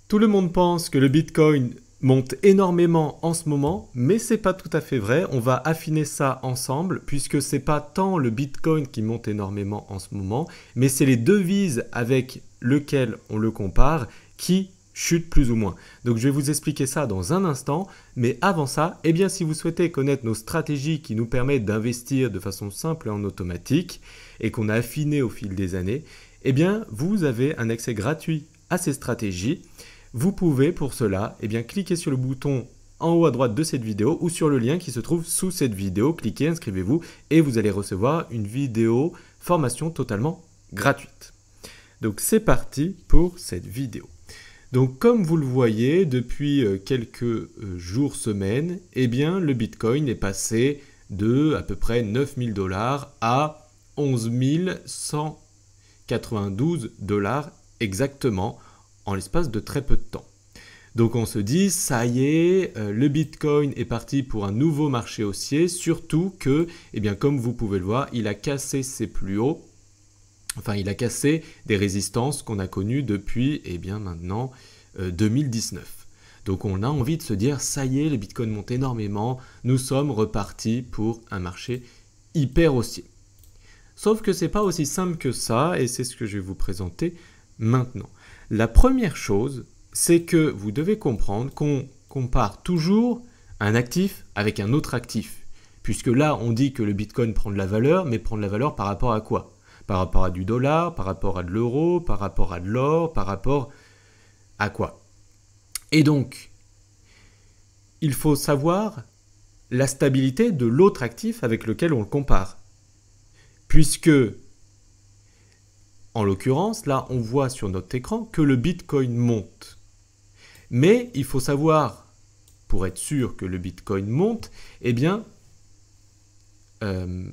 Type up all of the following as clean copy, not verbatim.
Tout le monde pense que le Bitcoin monte énormément en ce moment, mais c'est pas tout à fait vrai. On va affiner ça ensemble, puisque c'est pas tant le Bitcoin qui monte énormément en ce moment, mais c'est les devises avec lesquelles on le compare qui chutent plus ou moins. Donc je vais vous expliquer ça dans un instant, mais avant ça, eh bien si vous souhaitez connaître nos stratégies qui nous permettent d'investir de façon simple et en automatique, et qu'on a affiné au fil des années, eh bien vous avez un accès gratuit à ces stratégies. Vous pouvez pour cela cliquer sur le bouton en haut à droite de cette vidéo ou sur le lien qui se trouve sous cette vidéo. Cliquez, inscrivez-vous et vous allez recevoir une vidéo formation totalement gratuite. Donc c'est parti pour cette vidéo. Donc comme vous le voyez, depuis quelques jours, semaines, le Bitcoin est passé de à peu près 9 000 $ à 11 192 $ exactement, en l'espace de très peu de temps. Donc on se dit, ça y est, le Bitcoin est parti pour un nouveau marché haussier, surtout que, comme vous pouvez le voir, il a cassé ses plus hauts, enfin il a cassé des résistances qu'on a connues depuis maintenant 2019. Donc on a envie de se dire, ça y est, le Bitcoin monte énormément, nous sommes repartis pour un marché hyper haussier. Sauf que c'est pas aussi simple que ça, et c'est ce que je vais vous présenter maintenant. La première chose, c'est que vous devez comprendre qu'on compare toujours un actif avec un autre actif. Puisque là, on dit que le Bitcoin prend de la valeur, mais prend de la valeur par rapport à quoi? Par rapport à du dollar, par rapport à de l'euro, par rapport à de l'or, par rapport à quoi? Et donc, il faut savoir la stabilité de l'autre actif avec lequel on le compare. Puisque, en l'occurrence, là, on voit sur notre écran que le Bitcoin monte. Mais il faut savoir, pour être sûr que le Bitcoin monte,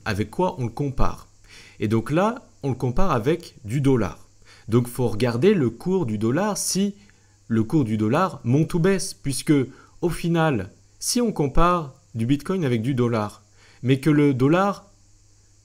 avec quoi on le compare. Et donc là, on le compare avec du dollar. Donc il faut regarder le cours du dollar, si le cours du dollar monte ou baisse. Puisque, au final, si on compare du Bitcoin avec du dollar, mais que le dollar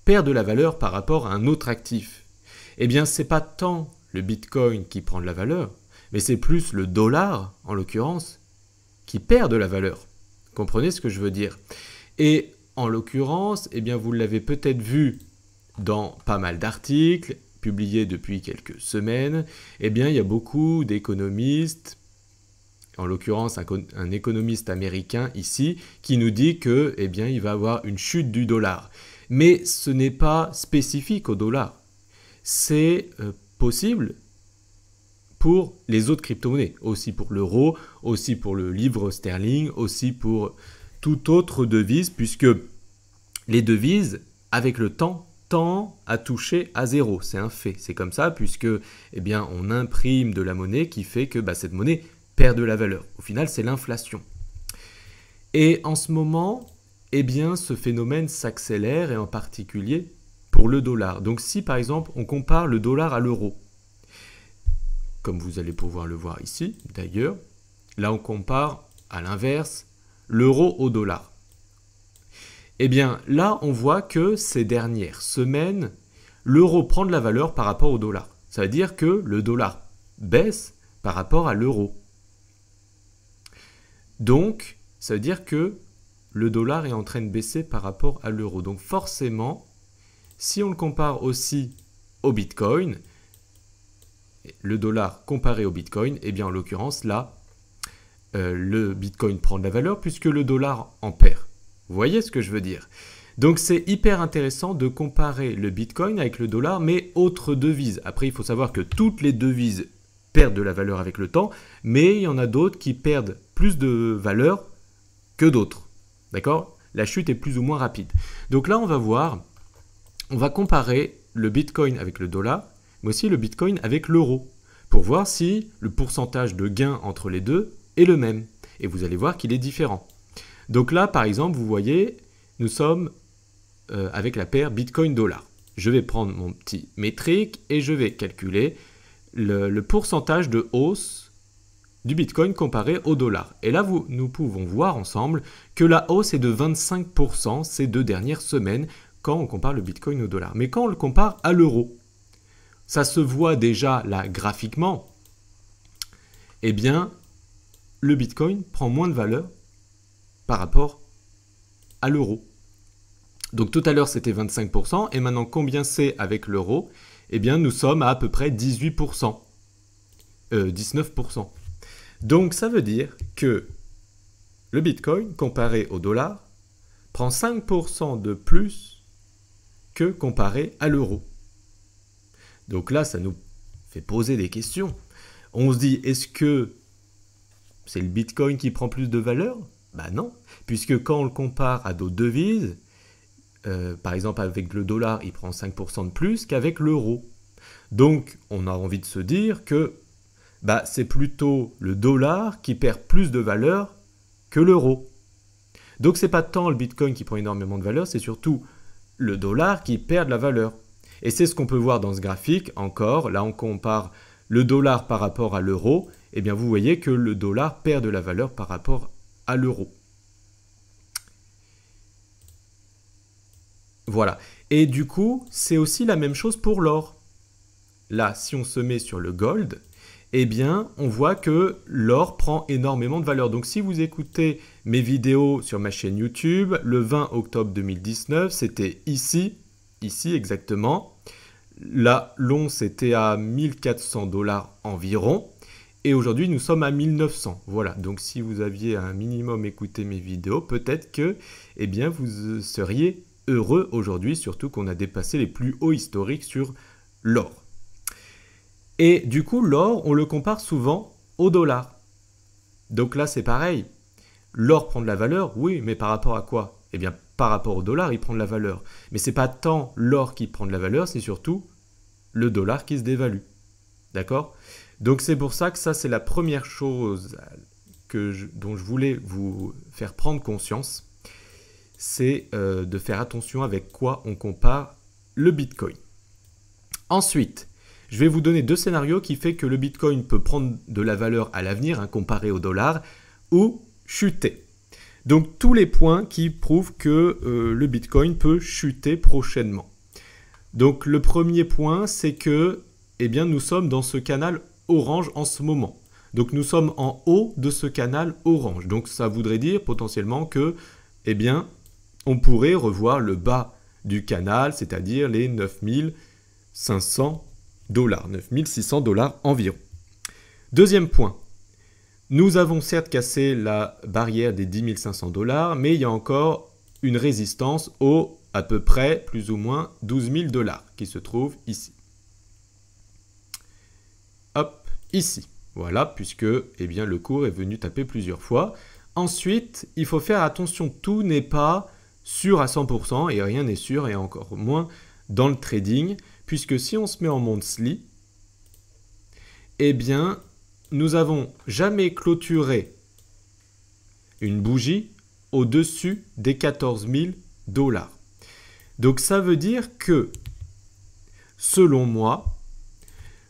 perd de la valeur par rapport à un autre actif, c'est pas tant le Bitcoin qui prend de la valeur, mais c'est plus le dollar, en l'occurrence, qui perd de la valeur. Comprenez ce que je veux dire? Et en l'occurrence, vous l'avez peut-être vu dans pas mal d'articles publiés depuis quelques semaines, il y a beaucoup d'économistes, en l'occurrence un économiste américain ici, qui nous dit que, il va y avoir une chute du dollar. Mais ce n'est pas spécifique au dollar. C'est possible pour les autres crypto-monnaies, aussi pour l'euro, aussi pour le livre sterling, aussi pour toute autre devise, puisque les devises, avec le temps, tendent à toucher à zéro. C'est un fait, c'est comme ça, puisque on imprime de la monnaie qui fait que cette monnaie perd de la valeur. Au final, c'est l'inflation. Et en ce moment, ce phénomène s'accélère, et en particulier pour le dollar. Donc si par exemple on compare le dollar à l'euro, comme vous allez pouvoir le voir ici d'ailleurs, là on compare à l'inverse l'euro au dollar. Là on voit que ces dernières semaines, l'euro prend de la valeur par rapport au dollar. Ça veut dire que le dollar baisse par rapport à l'euro. Donc ça veut dire que le dollar est en train de baisser par rapport à l'euro. Donc forcément, si on le compare aussi au Bitcoin, le dollar comparé au Bitcoin, en l'occurrence là, le Bitcoin prend de la valeur puisque le dollar en perd. Vous voyez ce que je veux dire? Donc c'est hyper intéressant de comparer le Bitcoin avec le dollar, mais autres devises. Après, il faut savoir que toutes les devises perdent de la valeur avec le temps, mais il y en a d'autres qui perdent plus de valeur que d'autres. D'accord? La chute est plus ou moins rapide. Donc là, on va comparer le Bitcoin avec le dollar, mais aussi le Bitcoin avec l'euro, pour voir si le pourcentage de gain entre les deux est le même. Et vous allez voir qu'il est différent. Donc là, par exemple, vous voyez, nous sommes avec la paire Bitcoin-dollar. Je vais prendre mon petit métrique et je vais calculer le pourcentage de hausse du Bitcoin comparé au dollar. Et là, nous pouvons voir ensemble que la hausse est de 25% ces 2 dernières semaines quand on compare le Bitcoin au dollar. Mais quand on le compare à l'euro, ça se voit déjà là graphiquement. eh bien, le Bitcoin prend moins de valeur par rapport à l'euro. Donc tout à l'heure, c'était 25%, et maintenant, combien c'est avec l'euro? Eh bien, nous sommes à peu près 18%, 19%. Donc ça veut dire que le Bitcoin, comparé au dollar, prend 5% de plus que comparé à l'euro. Donc là, ça nous fait poser des questions. On se dit, est-ce que c'est le Bitcoin qui prend plus de valeur? Ben non, puisque quand on le compare à d'autres devises, par exemple avec le dollar, il prend 5% de plus qu'avec l'euro. Donc on a envie de se dire que c'est plutôt le dollar qui perd plus de valeur que l'euro. Donc c'est pas tant le Bitcoin qui prend énormément de valeur, c'est surtout le dollar qui perd de la valeur. Et c'est ce qu'on peut voir dans ce graphique encore. Là, on compare le dollar par rapport à l'euro. Eh bien, vous voyez que le dollar perd de la valeur par rapport à l'euro. Voilà. Et du coup, c'est aussi la même chose pour l'or. Là, si on se met sur le gold, eh bien, on voit que l'or prend énormément de valeur. Donc, si vous écoutez mes vidéos sur ma chaîne YouTube, le 20 octobre 2019, c'était ici exactement. Là, l'once était à 1400 $ environ. Et aujourd'hui, nous sommes à 1900. Voilà, donc si vous aviez un minimum écouté mes vidéos, peut-être que vous seriez heureux aujourd'hui, surtout qu'on a dépassé les plus hauts historiques sur l'or. Et du coup, l'or, on le compare souvent au dollar. Donc là, c'est pareil. L'or prend de la valeur, oui, mais par rapport à quoi? Eh bien, par rapport au dollar, il prend de la valeur. Mais ce n'est pas tant l'or qui prend de la valeur, c'est surtout le dollar qui se dévalue. D'accord? Donc c'est pour ça que ça, c'est la première chose dont je voulais vous faire prendre conscience. C'est de faire attention avec quoi on compare le Bitcoin. Ensuite, je vais vous donner deux scénarios qui font que le Bitcoin peut prendre de la valeur à l'avenir, comparé au dollar, ou chuter. Donc tous les points qui prouvent que le Bitcoin peut chuter prochainement. Donc le premier point, c'est que nous sommes dans ce canal orange en ce moment. Donc nous sommes en haut de ce canal orange. Donc ça voudrait dire potentiellement que on pourrait revoir le bas du canal, c'est-à-dire les 9500 $, 9600 $ environ. Deuxième point. Nous avons certes cassé la barrière des 10 500 $, mais il y a encore une résistance aux à peu près plus ou moins 12 000 $ qui se trouve ici. Hop, ici. Voilà, puisque le cours est venu taper plusieurs fois. Ensuite, il faut faire attention, tout n'est pas sûr à 100% et rien n'est sûr et encore moins dans le trading, puisque si on se met en monthly, nous avons jamais clôturé une bougie au-dessus des 14 000 $. Donc ça veut dire que, selon moi,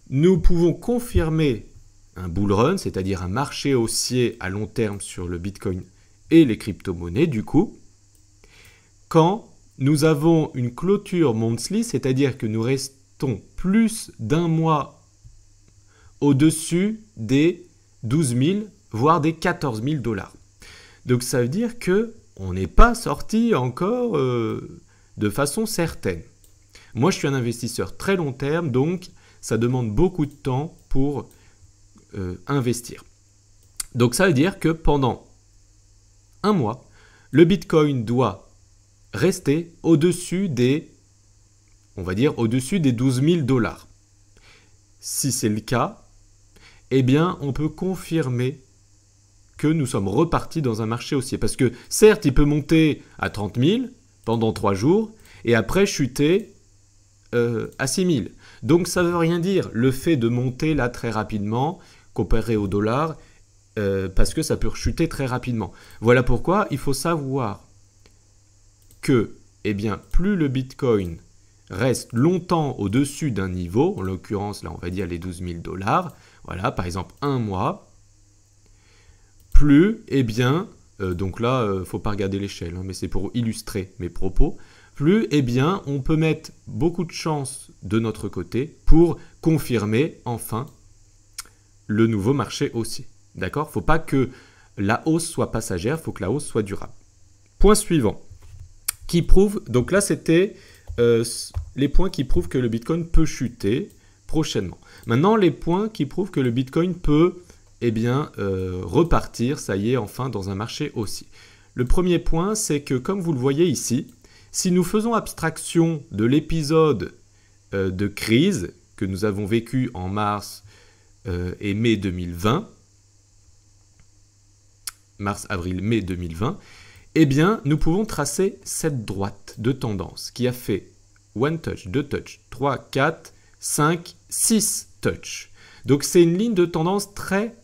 nous pouvons confirmer un bull run, c'est-à-dire un marché haussier à long terme sur le Bitcoin et les crypto-monnaies, du coup, quand nous avons une clôture monthly, c'est-à-dire que nous restons plus d'un mois au-dessus des 12 000, voire des 14 000 $. Donc ça veut dire qu'on n'est pas sorti encore de façon certaine. Moi, je suis un investisseur très long terme, donc ça demande beaucoup de temps pour investir. Donc ça veut dire que pendant un mois, le Bitcoin doit rester au-dessus des, au-dessus des 12 000 $. Si c'est le cas, on peut confirmer que nous sommes repartis dans un marché haussier. Parce que certes, il peut monter à 30 000 pendant 3 jours et après chuter à 6 000. Donc ça ne veut rien dire le fait de monter là très rapidement comparé au dollar parce que ça peut chuter très rapidement. Voilà pourquoi il faut savoir que plus le Bitcoin reste longtemps au-dessus d'un niveau, en l'occurrence là on va dire les 12 000 $, voilà par exemple un mois, plus donc là il ne faut pas regarder l'échelle, mais c'est pour illustrer mes propos, plus on peut mettre beaucoup de chance de notre côté pour confirmer enfin le nouveau marché haussier. D'accord? Il ne faut pas que la hausse soit passagère, il faut que la hausse soit durable. Point suivant, qui prouve, donc là c'était les points qui prouvent que le Bitcoin peut chuter prochainement. Maintenant, les points qui prouvent que le Bitcoin peut repartir, ça y est, enfin dans un marché haussier. Le premier point, c'est que comme vous le voyez ici, si nous faisons abstraction de l'épisode de crise que nous avons vécu en mars et mai 2020, mars, avril, mai 2020, eh bien, nous pouvons tracer cette droite de tendance qui a fait 1 touch, 2 touch, 3, 4, 5, 6 touch. Donc, c'est une ligne de tendance très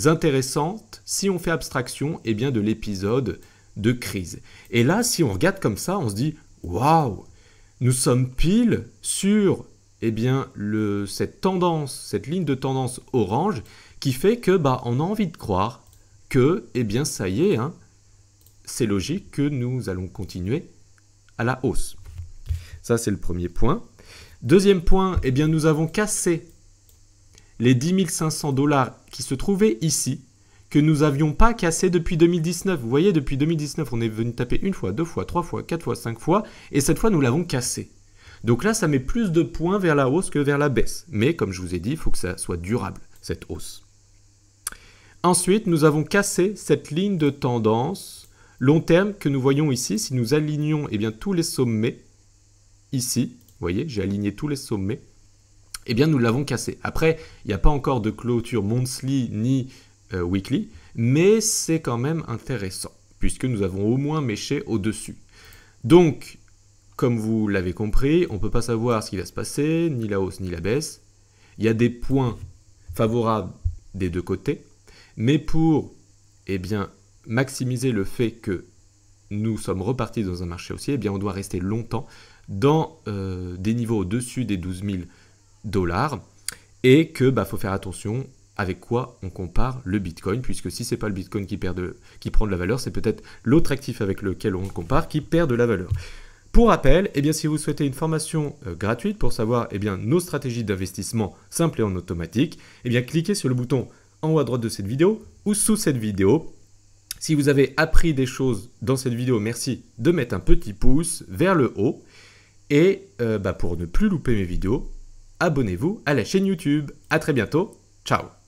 intéressante si on fait abstraction de l'épisode de crise. Et là, si on regarde comme ça, on se dit « Waouh, nous sommes pile sur cette tendance, cette ligne de tendance orange qui fait que on a envie de croire que ça y est, hein, c'est logique que nous allons continuer à la hausse. » Ça, c'est le premier point. Deuxième point, nous avons cassé les 10 500 $ qui se trouvaient ici, que nous n'avions pas cassé depuis 2019. Vous voyez, depuis 2019, on est venu taper une fois, deux fois, trois fois, quatre fois, cinq fois, et cette fois, nous l'avons cassé. Donc là, ça met plus de points vers la hausse que vers la baisse. Mais comme je vous ai dit, il faut que ça soit durable, cette hausse. Ensuite, nous avons cassé cette ligne de tendance long terme que nous voyons ici. Si nous alignons tous les sommets, ici, vous voyez, j'ai aligné tous les sommets, nous l'avons cassé. Après, il n'y a pas encore de clôture monthly ni weekly, mais c'est quand même intéressant, puisque nous avons au moins méché au-dessus. Donc, comme vous l'avez compris, on ne peut pas savoir ce qui va se passer, ni la hausse ni la baisse. Il y a des points favorables des deux côtés, mais pour maximiser le fait que nous sommes repartis dans un marché haussier, on doit rester longtemps dans des niveaux au-dessus des 12 000 $, et que faut faire attention avec quoi on compare le Bitcoin, puisque si ce n'est pas le Bitcoin qui prend de la valeur, c'est peut-être l'autre actif avec lequel on compare qui perd de la valeur. Pour rappel, si vous souhaitez une formation gratuite pour savoir nos stratégies d'investissement simples et en automatique, cliquez sur le bouton en haut à droite de cette vidéo ou sous cette vidéo. Si vous avez appris des choses dans cette vidéo, merci de mettre un petit pouce vers le haut. Et pour ne plus louper mes vidéos, abonnez-vous à la chaîne YouTube. À très bientôt. Ciao.